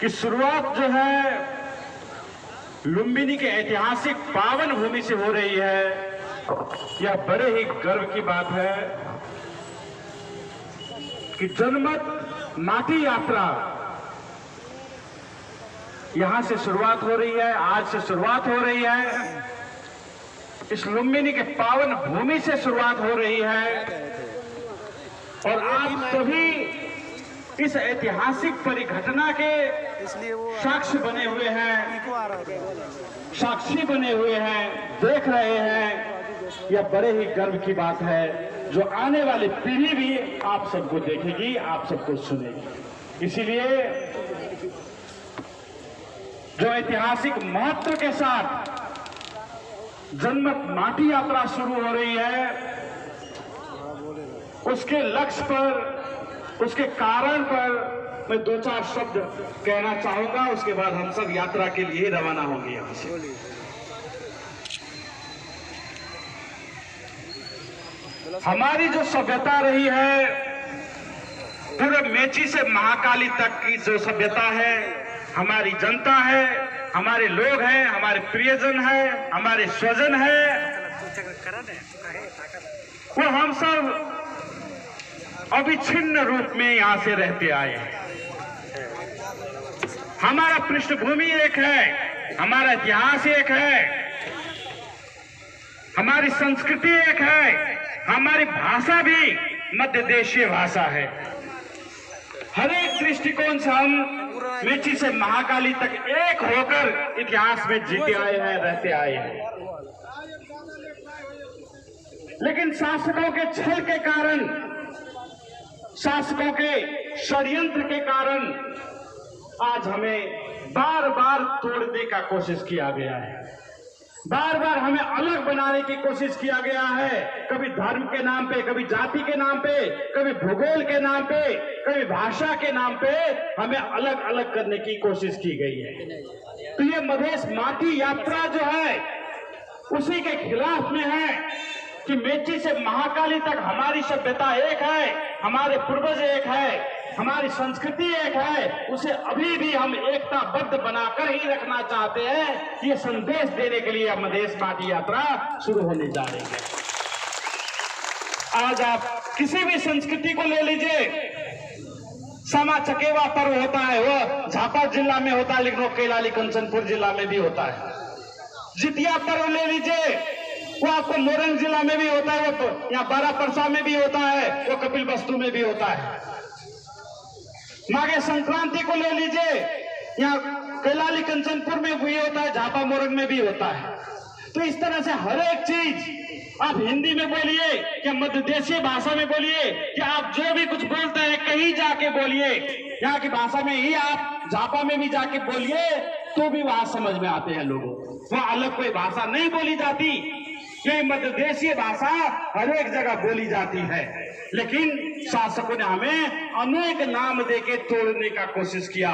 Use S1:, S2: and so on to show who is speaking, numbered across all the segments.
S1: कि शुरुआत जो है लुम्बिनी के ऐतिहासिक पावन भूमि से हो रही है, यह बड़े ही गर्व की बात है कि जनमत माटी यात्रा यहां से शुरुआत हो रही है, आज से शुरुआत हो रही है, इस लुम्बिनी के पावन भूमि से शुरुआत हो रही है। और आप सभी इस ऐतिहासिक परिघटना के साक्षी बने हुए हैं, साक्षी बने हुए हैं, देख रहे हैं। यह बड़े ही गर्व की बात है जो आने वाली पीढ़ी भी आप सबको देखेगी, आप सबको सुनेगी। इसीलिए जो ऐतिहासिक महत्व के साथ जनमत माटी यात्रा शुरू हो रही है, उसके लक्ष्य पर, उसके कारण पर मैं दो चार शब्द कहना चाहूंगा। उसके बाद हम सब यात्रा के लिए रवाना होंगे यहां से। हमारी जो सभ्यता रही है, पूरे मेची से महाकाली तक की जो सभ्यता है, हमारी जनता है, हमारे लोग हैं, हमारे प्रियजन हैं, हमारे स्वजन हैं, वो हम सब अविच्छिन्न रूप में यहां से रहते आए हैं। हमारा पृष्ठभूमि एक है, हमारा इतिहास एक है, हमारी संस्कृति एक है, हमारी भाषा भी मध्य देशीय भाषा है। हर एक दृष्टिकोण से हम मेची से महाकाली तक एक होकर इतिहास में जीते आए हैं, रहते आए हैं। लेकिन शासकों के छल के कारण, शासकों के षड्यंत्र के कारण आज हमें बार बार तोड़ने का कोशिश किया गया है, बार बार हमें अलग बनाने की कोशिश किया गया है। कभी धर्म के नाम पे, कभी जाति के नाम पे, कभी भूगोल के नाम पे, कभी भाषा के नाम पे हमें अलग अलग करने की कोशिश की गई है। तो ये मधेश माटी यात्रा जो है उसी के खिलाफ में है कि मेची से महाकाली तक हमारी सभ्यता एक है, हमारे पूर्वज एक है, हमारी संस्कृति एक है, उसे अभी भी हम एकताबद्ध बनाकर ही रखना चाहते हैं। ये संदेश देने के लिए मधेश माटी यात्रा शुरू होने जा रही है। आज आप किसी भी संस्कृति को ले लीजिए, समा चकेवा पर्व होता है, वो झापा जिला में होता है, लेकिन वो कैलाली कंचनपुर जिला में भी होता है। जितिया पर्व ले लीजिए, वो आपको मोरंग जिला में भी होता है, वो यहाँ बारापरसा में भी होता है, वो कपिल वस्तु में भी होता है। माघे संक्रांति को ले लीजिए, यहाँ कैलाली कंचनपुर में भी होता है, झापा मोरंग में भी होता है। तो इस तरह से हर एक चीज आप हिंदी में बोलिए या मध्य देशीय भाषा में बोलिए, कि आप जो भी कुछ बोलते हैं कहीं जाके बोलिए, यहाँ की भाषा में ही आप झापा में भी जाके बोलिए तो भी वहां समझ में आते हैं लोगों को। वहां अलग कोई भाषा नहीं बोली जाती, ये मध्य देशीय भाषा हर एक जगह बोली जाती है। लेकिन शासकों ने हमें अनेक नाम देके तोड़ने का कोशिश किया,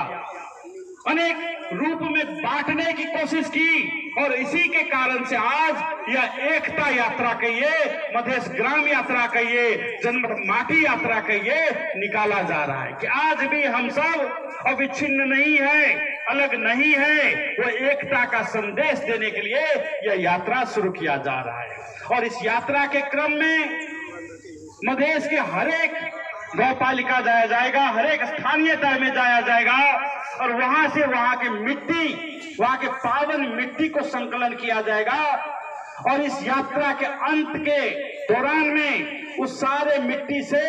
S1: अनेक रूप में बांटने की कोशिश की, और इसी के कारण से आज यह एकता यात्रा कहिए, मधेश ग्राम यात्रा कहिए, जनमत माटी यात्रा कहिए, निकाला जा रहा है कि आज भी हम सब अविच्छिन्न नहीं है, अलग नहीं है। वो एकता का संदेश देने के लिए यह यात्रा शुरू किया जा रहा है। और इस यात्रा के क्रम में मधेश के हर एक गौपालिका जाया जाएगा, हर एक स्थानीय तह में जाया जाएगा, और वहां से वहां की मिट्टी, वहां के पावन मिट्टी को संकलन किया जाएगा। और इस यात्रा के अंत के दौरान में उस सारे मिट्टी से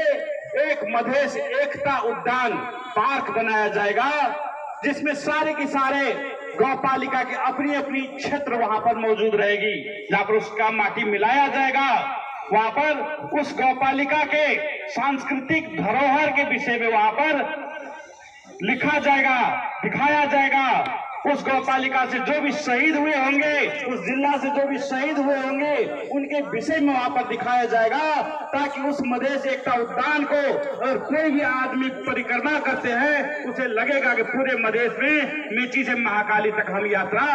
S1: एक मधेश एकता उद्यान पार्क बनाया जाएगा, जिसमें सारे के सारे गौपालिका के अपनी अपनी क्षेत्र वहां पर मौजूद रहेगी, जहां पर उसका माटी मिलाया जाएगा। वहां पर उस गौपालिका के सांस्कृतिक धरोहर के विषय में वहां पर लिखा जाएगा, दिखाया जाएगा, उस गौपालिका से जो भी शहीद हुए होंगे, उस जिला से जो भी शहीद हुए होंगे, उनके विषय में वहां पर दिखाया जाएगा, ताकि उस मधेश एकता उद्यान को और कोई भी आदमी परिक्रमा करते हैं उसे लगेगा कि पूरे मधेश में मेची से महाकाली तक हम यात्रा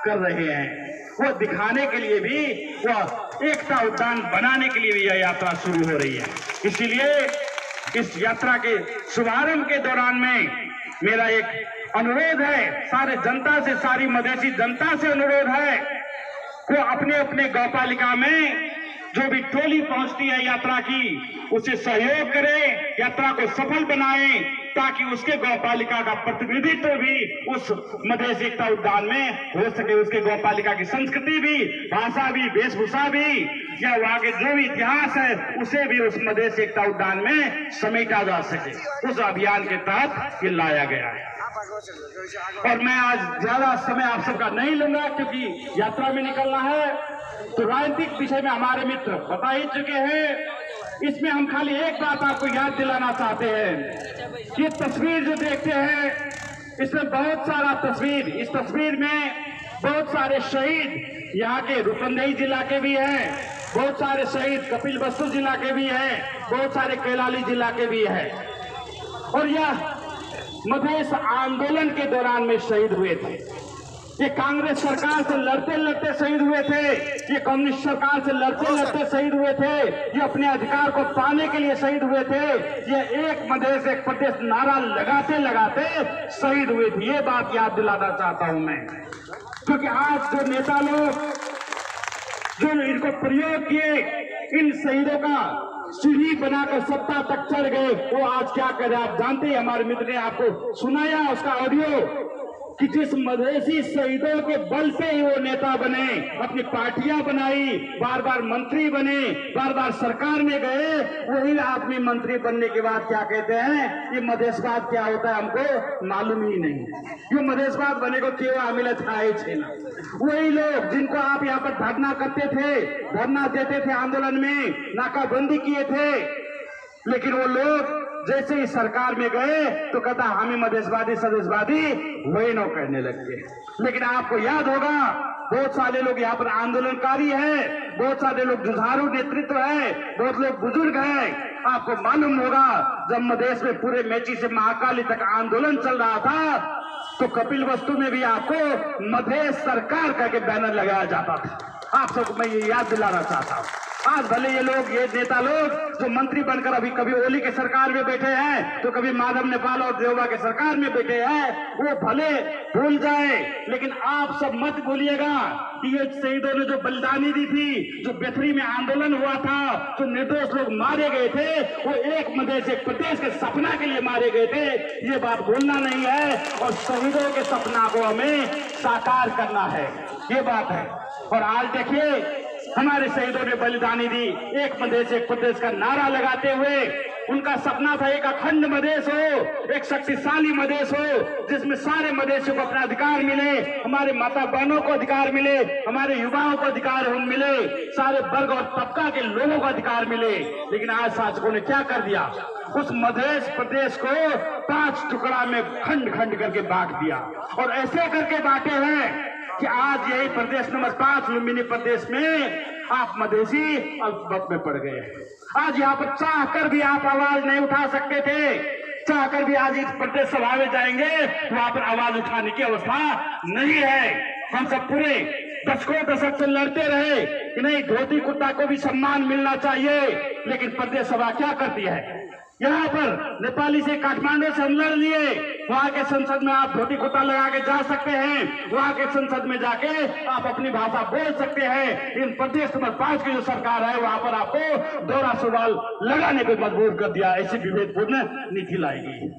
S1: कर रहे हैं। वो दिखाने के लिए भी, वो एकता उद्यान बनाने के लिए भी यह यात्रा शुरू हो रही है। इसीलिए इस यात्रा के शुभारंभ के दौरान में मेरा एक अनुरोध है, सारे जनता से, सारी मधेसी जनता से अनुरोध है वो अपने अपने गौपालिका में जो भी टोली पहुंचती है यात्रा की, उसे सहयोग करें, यात्रा को सफल बनाएं, ताकि उसके गौपालिका का प्रतिनिधित्व भी उस मधेश एकता उद्यान में हो सके। उसके गौपालिका की संस्कृति भी, भाषा भी, वेशभूषा भी, या वहां के जो भी इतिहास है उसे भी उस मधेश एकता उद्यान में समेटा जा सके। उस अभियान के तहत ये लाया गया है। और मैं आज ज्यादा समय आप सबका नहीं लूंगा, क्योंकि यात्रा में निकलना है। तो राजनीतिक विषय में हमारे मित्र बता ही चुके हैं। इसमें हम खाली एक बात आपको याद दिलाना चाहते हैं। ये तस्वीर जो देखते हैं, इसमें बहुत सारा तस्वीर, इस तस्वीर में बहुत सारे शहीद यहाँ के रूपंदेही जिला के भी हैं, बहुत सारे शहीद कपिलवस्तु जिला के भी हैं, बहुत सारे कैलाली जिला के भी हैं। और यह मधेश आंदोलन के दौरान में शहीद हुए थे। ये कांग्रेस सरकार से लड़ते लड़ते शहीद हुए थे, ये कम्युनिस्ट सरकार से लड़ते लड़ते शहीद हुए थे, ये अपने अधिकार को पाने के लिए शहीद हुए थे, ये एक मधेश एक प्रदेश नारा लगाते लगाते शहीद हुए थे। ये बात याद दिलाना चाहता हूं मैं, क्योंकि आज जो नेता लोग जो इनको प्रयोग किए, इन शहीदों का सीढ़ी बनाकर सत्ता तक चढ़ गए, वो आज क्या करे आप जानते हैं। हमारे मित्र ने आपको सुनाया उसका ऑडियो कि जिस मधेसी शहीदों के बल पे ही वो नेता बने, अपनी पार्टियां बनाई, बार बार मंत्री बने, बार बार सरकार में गए, वही आदमी मंत्री बनने के बाद क्या कहते हैं, ये मधेशवाद क्या होता है हमको मालूम ही नहीं। ये मधेशवाद बने को केवल हमें थाए छे ना। वही लोग जिनको आप यहाँ पर धरना करते थे, धरना देते थे, आंदोलन में नाकाबंदी किए थे, लेकिन वो लोग जैसे ही सरकार में गए तो कहता हमें मधेशवादी सदेशवादी वही न करने लगे। लेकिन आपको याद होगा बहुत सारे लोग यहाँ पर आंदोलनकारी हैं, बहुत सारे लोग जुझारू नेतृत्व है, बहुत लोग बुजुर्ग हैं। आपको मालूम होगा जब मधेश में पूरे मेची से महाकाली तक आंदोलन चल रहा था तो कपिलवस्तु में भी आपको मधेश सरकार करके बैनर लगाया जाता था। आप सबको मैं ये याद दिलाना चाहता हूँ। आज भले ये लोग, ये नेता लोग जो मंत्री बनकर अभी कभी ओली के सरकार में बैठे हैं तो कभी माधव नेपाल और देवबा के सरकार में बैठे हैं, वो भले भूल जाए, लेकिन आप सब मत भूलिएगा कि ये शहीदों ने जो बलिदानी दी थी, जो बेथरी में आंदोलन हुआ था, जो निर्दोष लोग मारे गए थे, वो एक मधेश एक प्रदेश के सपना के लिए मारे गए थे। ये बात भूलना नहीं है और शहीदों के सपना को हमें साकार करना है, ये बात है। और आज देखिए हमारे शहीदों ने बलिदानी दी, एक मधेश एक प्रदेश का नारा लगाते हुए। उनका सपना था एक अखंड मधेश हो, एक शक्तिशाली मधेश हो, जिसमें सारे मधेशियों को अपना अधिकार मिले, हमारे माता बहनों को अधिकार मिले, हमारे युवाओं को अधिकार मिले, सारे वर्ग और तबका के लोगों को अधिकार मिले। लेकिन आज शासकों ने क्या कर दिया, उस मधेश प्रदेश को 5 टुकड़ा में खंड खंड करके बांट दिया। और ऐसे करके बांटे हैं कि आज यही प्रदेश नंबर 5 लुम्बिनी प्रदेश में आप मधेसी अल्पमत में पड़ गए। आज यहाँ पर चाहकर भी आप आवाज नहीं उठा सकते थे, चाहकर भी आज इस प्रदेश सभा में जाएंगे वहां पर आवाज उठाने की अवस्था नहीं है। हम सब पूरे दशक से लड़ते रहे कि नहीं, धोती कुर्ता को भी सम्मान मिलना चाहिए, लेकिन प्रदेश सभा क्या करती है, यहाँ पर नेपाली से काठमांडू से हम लड़ लिए, वहाँ के संसद में आप धोती कुर्ता लगा के जा सकते हैं, वहाँ के संसद में जाके आप अपनी भाषा बोल सकते हैं। इन प्रदेश नंबर 5 की जो सरकार है वहाँ पर आपको दोहरा सवाल लगाने पे मजबूर कर दिया, ऐसी विभेदपूर्ण नीति लाई गई।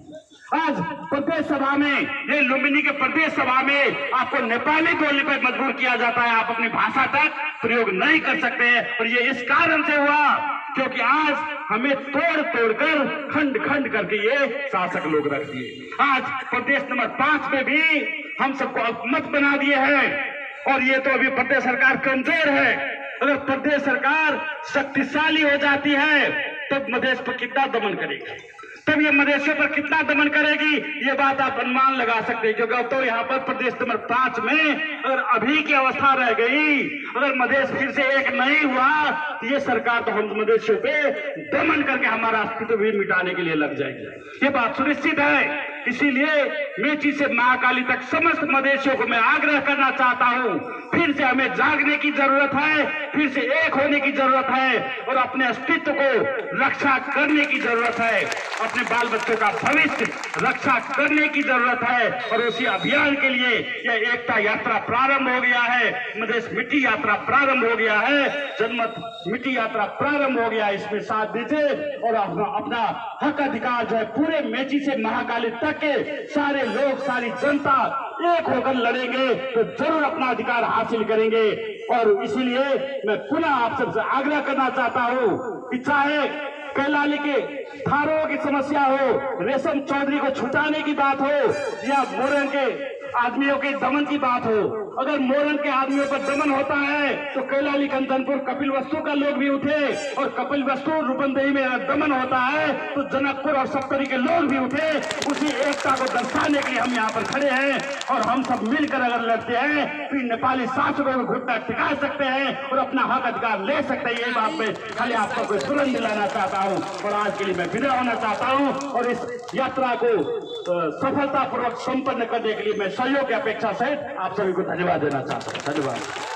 S1: आज प्रदेश सभा में, ये लुम्बिनी के प्रदेश सभा में आपको नेपाली बोलने पर मजबूर किया जाता है, आप अपनी भाषा तक प्रयोग नहीं कर सकते। और ये इस कारण से हुआ क्योंकि आज हमें तोड़ तोड़ कर खंड खंड करके ये शासक लोग रख दिए। आज प्रदेश नंबर 5 में भी हम सबको अल्पमत बना दिए हैं। और ये तो अभी प्रदेश सरकार कमजोर है, अगर प्रदेश सरकार शक्तिशाली हो जाती है तो मधेश पर कितना दमन करेगी। तब ये मदेशियों पर कितना दमन करेगी, ये बात आप अनुमान लगा सकते हैं। क्योंकि अब तो यहाँ पर प्रदेश नंबर 5 में अगर अभी की अवस्था रह गई, अगर मदेश फिर से एक नहीं हुआ तो ये सरकार तो हम मदेशियों पे दमन करके हमारा अस्तित्व भी मिटाने के लिए लग जाएगी। ये बात सुनिश्चित है। इसीलिए मेची से महाकाली तक समस्त मदेशियों को मैं आग्रह करना चाहता हूं, फिर से हमें जागने की जरूरत है, फिर से एक होने की जरूरत है और अपने अस्तित्व को रक्षा करने की जरूरत है, अपने बाल बच्चों का भविष्य रक्षा करने की जरूरत है। और उसी अभियान के लिए यह एकता यात्रा प्रारंभ हो गया है, मदेश मिट्टी यात्रा प्रारंभ हो गया है, जनमत मिट्टी यात्रा प्रारंभ हो गया। इसमें साथ दीजिए और अपना हक अधिकार जो है पूरे मेची से महाकाली तक के सारे लोग, सारी जनता एक होकर लड़ेंगे तो जरूर अपना अधिकार हासिल करेंगे। और इसीलिए मैं पुनः आप सबसे आग्रह करना चाहता हूं कि चाहे कैलाली के थारों की समस्या हो, रेशम चौधरी को छुटाने की बात हो या मोरन के आदमियों के दमन की बात हो, अगर मोरन के आदमियों पर दमन होता है तो कैलाली कंचनपुर कपिल वस्तु का लोग भी उठे, और कपिल वस्तु रूपंदेही में दमन होता है तो जनकपुर और सप्तरी के लोग भी उठे। उसी एकता को दर्शाने के लिए हम यहाँ पर खड़े हैं और हम सब मिलकर अगर लड़ते हैं तो नेपाली शासकों को घुटना टिका सकते हैं और अपना हक अधिकार ले सकते हैं। यही बात में खाली आपको कोई तुरंत दिलाना चाहता हूँ और आज के लिए मैं विदा होना चाहता हूँ और इस यात्रा को सफलतापूर्वक संपन्न करने के लिए मैं सहयोग की अपेक्षा से आप सभी को धन्यवाद देना चाहता हूँ। धन्यवाद।